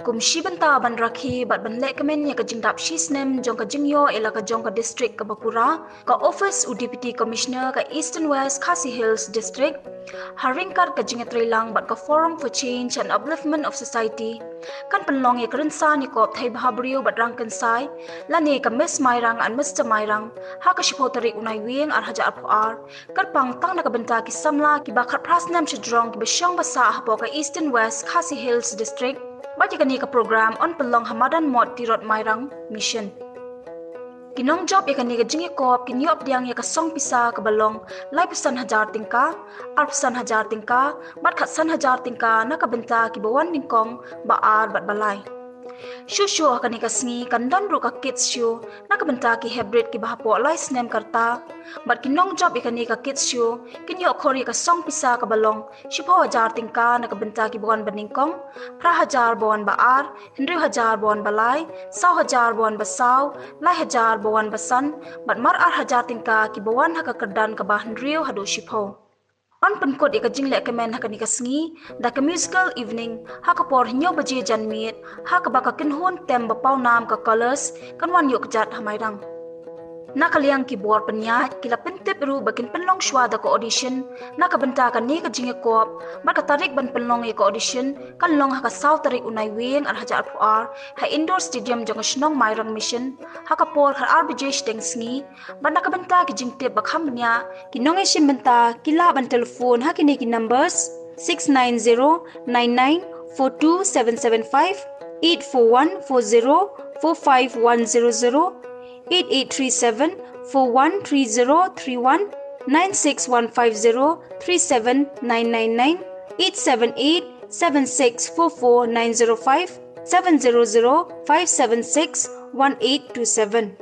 Kumshi banta ban rakhi bat ban lek kemen ya ka jingdap shi Snem jong ka jingyo ela ka jong ka district ka Bapura ka office u deputy commissioner ka Eastern West Khasi Hills district haringkar ka jingatri lang bat ka forum for change and upliftment of society kan penlong ya kerensa ni kop Thei Bhabriew bat Rangkynsai lani ka Miss Mairang and Mr Mairang ha ka shipotari unai wieng ar haja ar kar pang tang na ka benta ki samla ki bakhat prasnam chidrong ki besyong basa hapo ka Eastern West Khasi Hills district Baca kani ka program on pelong hamadan mod tirot mairang mission. Kinong job ya kani ka jingi kop kinyop diang ya ka song pisa ka balong lai pesan hajar tingka, pesan hajar tingka, bat khatsan hajar tingka na ka benta ki bawan ningkong baar bat balai. Shushu kani ka sngi kandan ru ka kids show na ka benta ki hybrid ki bahapo lai Snem karta bat kinong job ikani ka kids show kinyo khori ka song pisa ka balong shipo hajar tingka na ka benta ki bawan baningkong pra hajar bawan baar hindu hajar bawan balai saw hajar bawan basaw lai hajar bawan basan bat mar ar hajar tingka ki bawan ha ka kerdan ka bah hindu hadu shipo On penkot ika jingle kemen haka nika sngi, da ka musical evening, haka por nyo baje janmit, haka baka kinhon tem bapau nam ka colors, kan wan yok jat hamairang. Nakaliang keyboard penyat, kila pentip ru bakin penlong shwa da ka audition, naka benta ka ni ka jinge kop, baka tarik ban penlong ka audition, kan long haka saw tarik unai wing ar haja ar, ha indoor stadium jong shnong mairang mission, haka por har RBJ steng sngi, ban naka benta ki jingtip bakham nya, kinong e shim benta, kila ban telefon haki ni ki numbers 69099427775 84140 45100 8837 413031 96150 37999 878 7644 905 700 576 1827